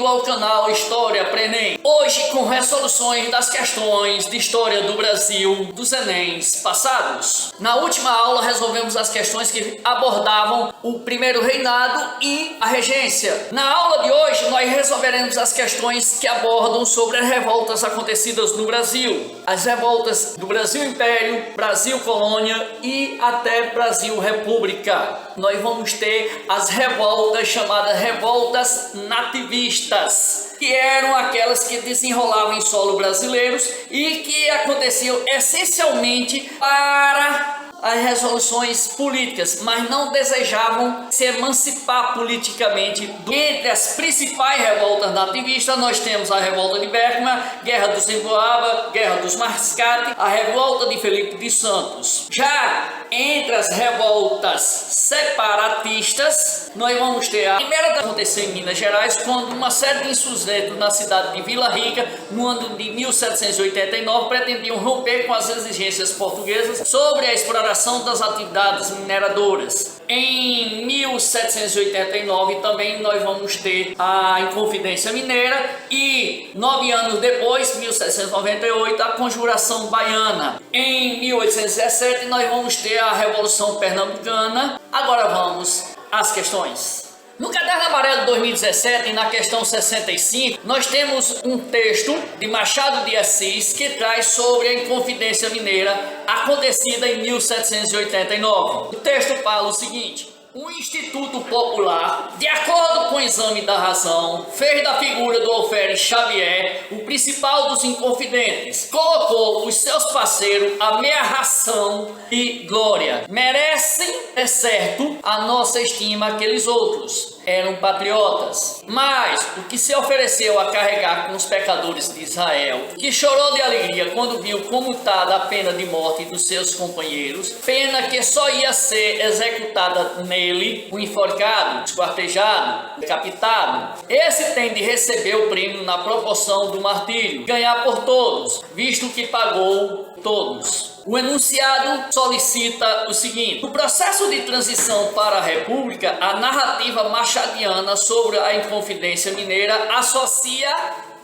bem-vindo ao canal História Prenem. Hoje com resoluções das questões de História do Brasil dos Enems passados. Na última aula resolvemos as questões que abordavam o primeiro reinado e a regência. Na aula de hoje nós resolveremos as questões que abordam sobre as revoltas acontecidas no Brasil. As revoltas do Brasil Império, Brasil Colônia e até Brasil República. Nós vamos ter as revoltas chamadas revoltas nativistas, que eram aquelas que desenrolavam em solo brasileiros e que aconteciam essencialmente para as resoluções políticas, mas não desejavam se emancipar politicamente. Entre as principais revoltas nativistas, nós temos a revolta de Berkman, Guerra dos Emboaba, Guerra dos Mascate, a revolta de Felipe de Santos. Já entre as revoltas separatistas, nós vamos ter a primeira que aconteceu em Minas Gerais, quando uma série de insurgentes na cidade de Vila Rica, no ano de 1789, pretendiam romper com as exigências portuguesas sobre a exploração das atividades mineradoras. Em 1789 também nós vamos ter a Inconfidência Mineira e 9 anos depois, 1798, a Conjuração Baiana. Em 1817 nós vamos ter a Revolução Pernambucana. Agora vamos às questões. No Caderno Amarelo 2017, na questão 65, nós temos um texto de Machado de Assis que traz sobre a Inconfidência Mineira acontecida em 1789. O texto fala o seguinte: o Instituto Popular, de acordo com o exame da razão, fez da figura do Alferes Xavier o principal dos inconfidentes. Colocou os seus parceiros a meia ração e glória. Merecem, é certo, a nossa estima aqueles outros. Eram patriotas. Mas o que se ofereceu a carregar com os pecadores de Israel, que chorou de alegria quando viu comutada a pena de morte dos seus companheiros, pena que só ia ser executada nele, o enforcado, esquartejado, decapitado. Esse tem de receber o prêmio na proporção do martírio, ganhar por todos, visto que pagou todos. O enunciado solicita o seguinte: no processo de transição para a República, a narrativa machadiana sobre a Inconfidência Mineira associa.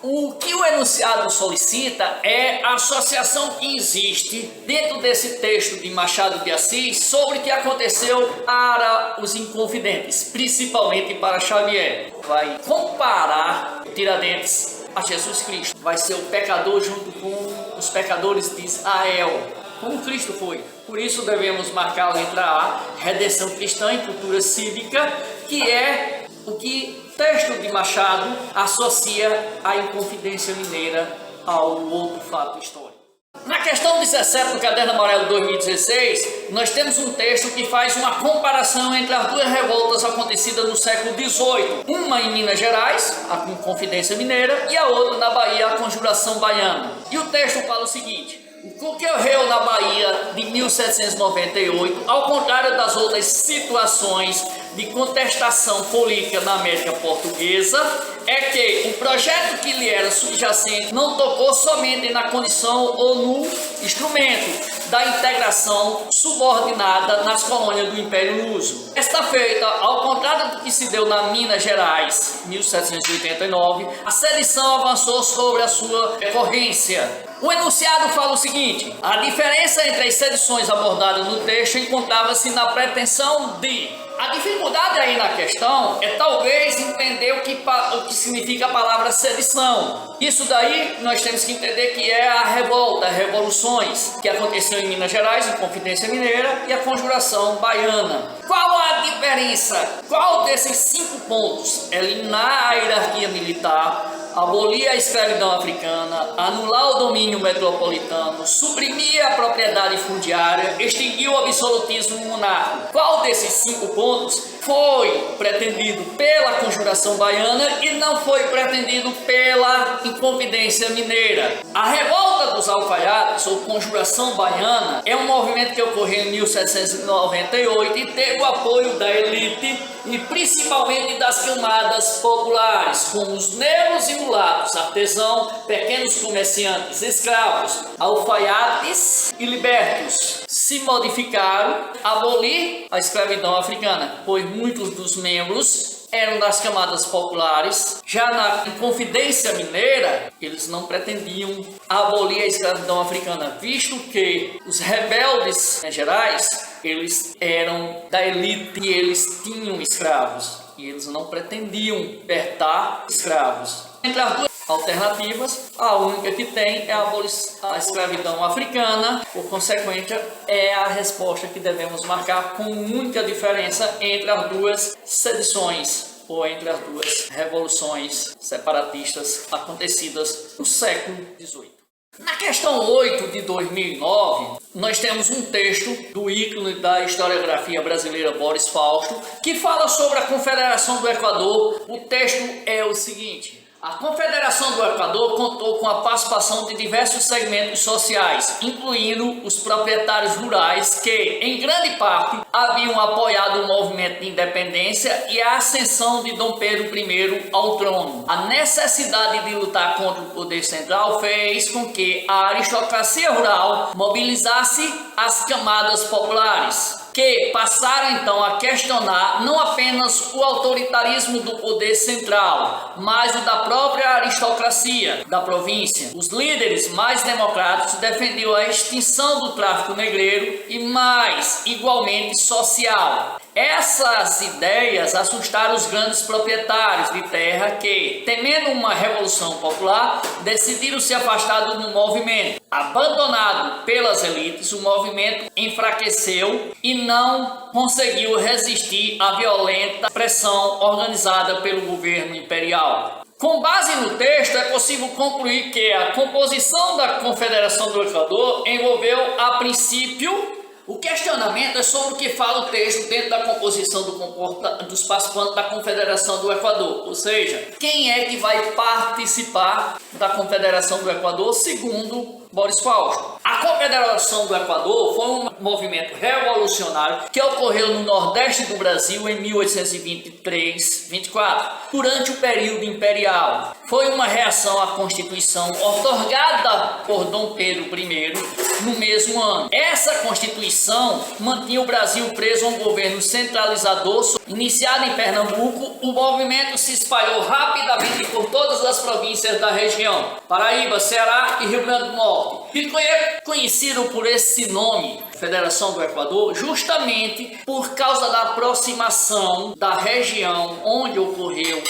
O que o enunciado solicita é a associação que existe dentro desse texto de Machado de Assis sobre o que aconteceu para os inconfidentes, principalmente para Xavier. Vai comparar Tiradentes a Jesus Cristo. Vai ser o pecador junto com os pecadores de Israel, como Cristo foi. Por isso devemos marcar a letra A, redenção cristã e cultura cívica, que é o que o texto de Machado associa a Inconfidência Mineira ao outro fato histórico. Na questão 17 do Caderno Amarelo 2016, nós temos um texto que faz uma comparação entre as duas revoltas acontecidas no século XVIII. Uma em Minas Gerais, a Inconfidência Mineira, e a outra na Bahia, a Conjuração Baiana. E o texto fala o seguinte: o que ocorreu na Bahia de 1798, ao contrário das outras situações de contestação política na América Portuguesa, é que o projeto que lhe era subjacente não tocou somente na condição ou no instrumento da integração subordinada nas colônias do Império Luso. Esta feita, ao contrário do que se deu na Minas Gerais, 1789, a sedição avançou sobre a sua decorrência. O enunciado fala o seguinte: a diferença entre as sedições abordadas no texto encontrava-se na pretensão de... A dificuldade aí na questão é talvez entender o que significa a palavra sedição. Isso daí nós temos que entender que é a revolta, as revoluções que aconteceu em Minas Gerais, Inconfidência Mineira e a Conjuração Baiana. Qual a diferença? Qual desses 5 pontos? Eliminar a hierarquia militar, abolir a escravidão africana, anular o domínio metropolitano, suprimir a propriedade fundiária, extinguir o absolutismo monárquico. Qual desses 5 pontos foi pretendido pela Conjuração Baiana e não foi pretendido pela Inconfidência Mineira? A revolta dos alfaiates, ou Conjuração Baiana, é um movimento que ocorreu em 1798 e teve o apoio da elite e principalmente das camadas populares, como os negros e mulatos, artesãos, pequenos comerciantes, escravos, alfaiates e libertos. Se modificaram, abolir a escravidão africana, pois muitos dos membros eram das camadas populares. Já na Inconfidência Mineira, eles não pretendiam abolir a escravidão africana, visto que os rebeldes gerais, eles eram da elite e eles tinham escravos, e eles não pretendiam libertar escravos. Entre as duas alternativas, a única que tem é a escravidão africana. Por consequência, é a resposta que devemos marcar, com única diferença entre as duas sedições ou entre as duas revoluções separatistas acontecidas no século XVIII. Na questão 8 de 2009, nós temos um texto do ícone da historiografia brasileira Boris Fausto, que fala sobre a Confederação do Equador. O texto é o seguinte: a Confederação do Equador contou com a participação de diversos segmentos sociais, incluindo os proprietários rurais que, em grande parte, haviam apoiado o movimento de independência e a ascensão de Dom Pedro I ao trono. A necessidade de lutar contra o poder central fez com que a aristocracia rural mobilizasse as camadas populares, que passaram então a questionar não apenas o autoritarismo do poder central, mas o da própria aristocracia da província. Os líderes mais democráticos defendiam a extinção do tráfico negreiro e mais, igualmente, social. Essas ideias assustaram os grandes proprietários de terra que, temendo uma revolução popular, decidiram se afastar do movimento. Abandonado pelas elites, o movimento enfraqueceu e não conseguiu resistir à violenta pressão organizada pelo governo imperial. Com base no texto, é possível concluir que a composição da Confederação do Equador envolveu, a princípio, o questionamento é sobre o que fala o texto dentro da composição dos participantes da Confederação do Equador, ou seja, quem é que vai participar da Confederação do Equador, segundo Boris Fausto. A Confederação do Equador foi um movimento revolucionário que ocorreu no Nordeste do Brasil em 1823-24, durante o período imperial. Foi uma reação à Constituição outorgada por Dom Pedro I no mesmo ano. Essa Constituição mantinha o Brasil preso a um governo centralizador. Iniciado em Pernambuco, o movimento se espalhou rapidamente por todas as províncias da região, Paraíba, Ceará e Rio Grande do Norte. Ficou conhecido por esse nome, Federação do Equador, justamente por causa da aproximação da região onde ocorreu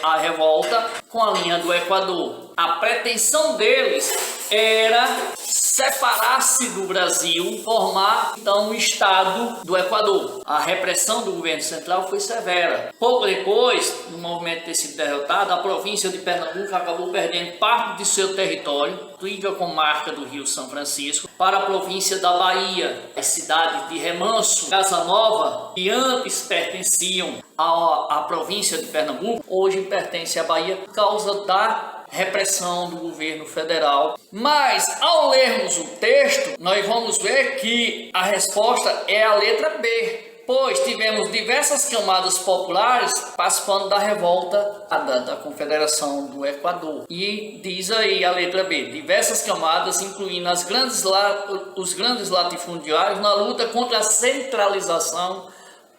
a revolta com a linha do Equador. A pretensão deles era separar-se do Brasil, formar então o Estado do Equador. A repressão do governo central foi severa. Pouco depois do movimento ter sido derrotado, a província de Pernambuco acabou perdendo parte de seu território, liga com marca do Rio São Francisco, para a província da Bahia. As cidades de Remanso, Casa Nova, que antes pertenciam à província de Pernambuco, hoje pertencem à Bahia por causa da repressão do governo federal. Mas, ao lermos o texto, nós vamos ver que a resposta é a letra B, pois tivemos diversas camadas populares participando da revolta da Confederação do Equador. E diz aí a letra B, diversas camadas, incluindo os grandes latifundiários na luta contra a centralização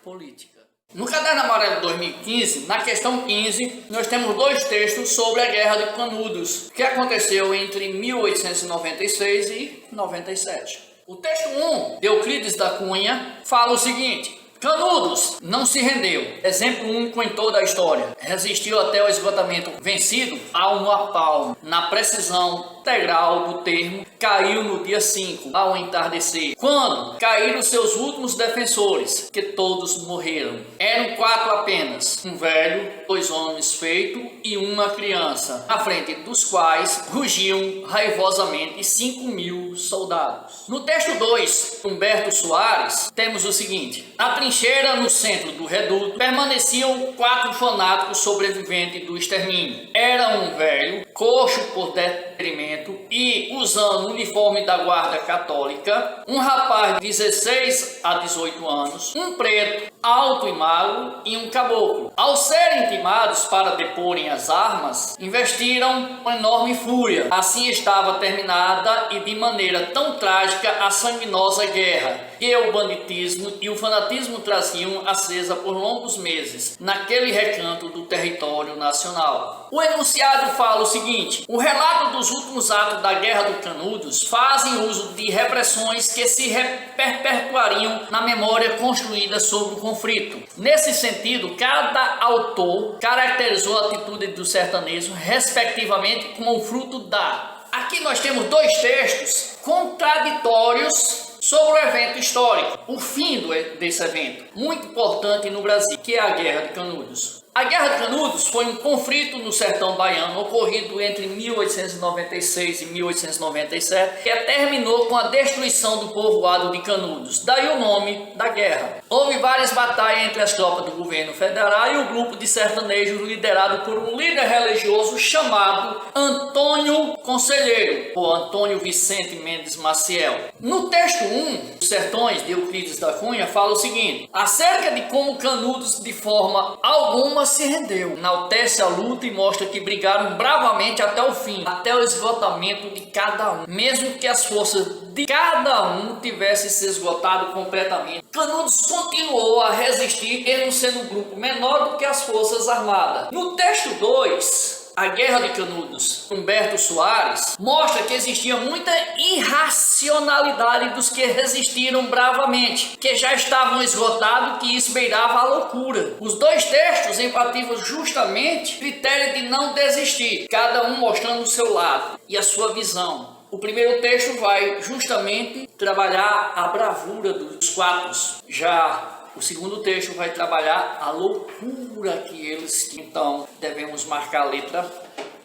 política. No Caderno Amarelo de 2015, na questão 15, nós temos dois textos sobre a Guerra de Canudos, que aconteceu entre 1896 e 97. O texto 1, de Euclides da Cunha, fala o seguinte: Canudos não se rendeu, exemplo único em toda a história. Resistiu até o esgotamento, vencido palmo a palmo. Na precisão integral do termo, caiu no dia 5, ao entardecer, quando caíram seus últimos defensores, que todos morreram. Eram 4 apenas, um velho, 2 homens feitos e uma criança, à frente dos quais rugiam raivosamente 5.000 soldados. No texto 2, Humberto Soares, temos o seguinte: na trincheira no centro do reduto permaneciam 4 fanáticos sobreviventes do extermínio. Era um velho, coxo por entretenimento e usando o uniforme da Guarda Católica, um rapaz de 16 a 18 anos, um preto, alto e magro e um caboclo. Ao serem intimados para deporem as armas, investiram com enorme fúria. Assim estava terminada e de maneira tão trágica a sanguinosa guerra que o banditismo e o fanatismo traziam acesa por longos meses naquele recanto do território nacional. O enunciado fala o seguinte: o relato dos últimos atos da Guerra dos Canudos fazem uso de repressões que se perpetuariam na memória construída sobre o conflito. Nesse sentido, cada autor caracterizou a atitude do sertanejo respectivamente como fruto da... Aqui nós temos dois textos contraditórios sobre o evento histórico, o fim desse evento, muito importante no Brasil, que é a Guerra de Canudos. A Guerra de Canudos foi um conflito no sertão baiano ocorrido entre 1896 e 1897, que terminou com a destruição do povoado de Canudos, daí o nome da guerra. Houve várias batalhas entre as tropas do governo federal e o grupo de sertanejos liderado por um líder religioso chamado Antônio Conselheiro, ou Antônio Vicente Mendes Maciel. No texto 1, Os Sertões, de Euclides da Cunha, fala o seguinte: acerca de como Canudos, de forma alguma, se rendeu, enaltece a luta e mostra que brigaram bravamente até o fim, até o esgotamento de cada um, mesmo que as forças de cada um tivessem se esgotado completamente. Canudos continuou a resistir, mesmo sendo um grupo menor do que as forças armadas. No texto 2, A Guerra de Canudos, Humberto Soares, mostra que existia muita irracionalidade dos que resistiram bravamente, que já estavam esgotados, que isso beirava a loucura. Os dois textos enfatizam justamente o critério de não desistir, cada um mostrando o seu lado e a sua visão. O primeiro texto vai justamente trabalhar a bravura dos quatro, já o segundo texto vai trabalhar a loucura que eles tinham. Então, devemos marcar a letra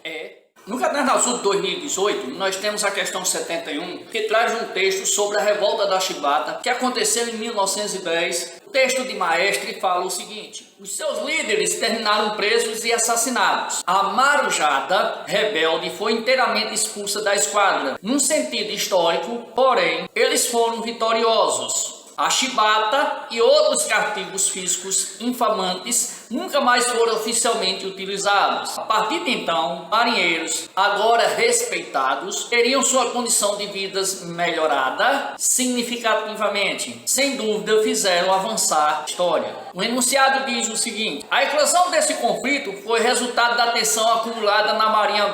E. No Caderno Azul de 2018, nós temos a questão 71, que traz um texto sobre a revolta da Chibata, que aconteceu em 1910. O texto de Maestre fala o seguinte: os seus líderes terminaram presos e assassinados. A marujada rebelde foi inteiramente expulsa da esquadra. Num sentido histórico, porém, eles foram vitoriosos. A chibata e outros castigos físicos infamantes nunca mais foram oficialmente utilizados. A partir de então, marinheiros, agora respeitados, teriam sua condição de vida melhorada significativamente. Sem dúvida, fizeram avançar a história. O enunciado diz o seguinte: a eclosão desse conflito foi resultado da tensão acumulada na Marinha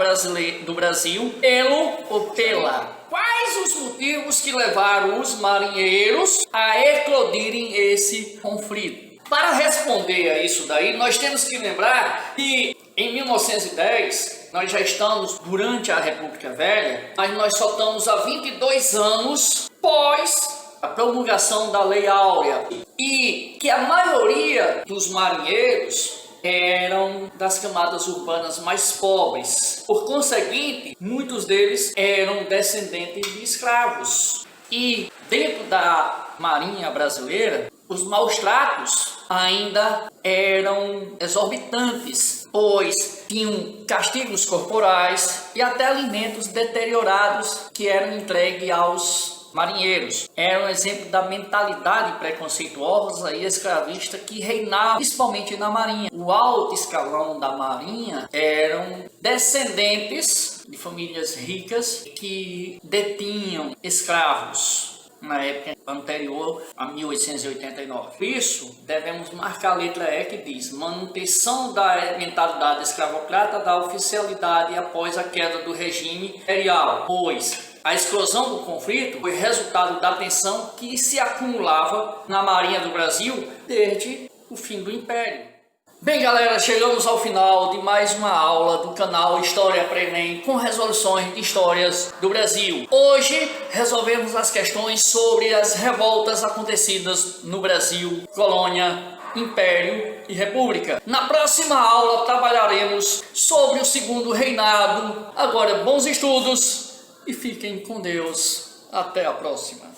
do Brasil pela. Quais os motivos que levaram os marinheiros a eclodirem esse conflito? Para responder a isso daí, nós temos que lembrar que em 1910, nós já estamos durante a República Velha, mas nós só estamos há 22 anos pós a promulgação da Lei Áurea, e que a maioria dos marinheiros eram das camadas urbanas mais pobres. Por conseguinte, muitos deles eram descendentes de escravos. E dentro da Marinha brasileira, os maus tratos ainda eram exorbitantes, pois tinham castigos corporais e até alimentos deteriorados que eram entregues aos marinheiros. Era um exemplo da mentalidade preconceituosa e escravista que reinava principalmente na marinha. O alto escalão da marinha eram descendentes de famílias ricas que detinham escravos na época anterior a 1889. Por isso, devemos marcar a letra E, que diz: manutenção da mentalidade escravocrata da oficialidade após a queda do regime imperial, pois a explosão do conflito foi resultado da tensão que se acumulava na Marinha do Brasil desde o fim do Império. Bem, galera, chegamos ao final de mais uma aula do canal História para Enem com resoluções de histórias do Brasil. Hoje resolvemos as questões sobre as revoltas acontecidas no Brasil, colônia, império e república. Na próxima aula trabalharemos sobre o segundo reinado. Agora, bons estudos e fiquem com Deus. Até a próxima.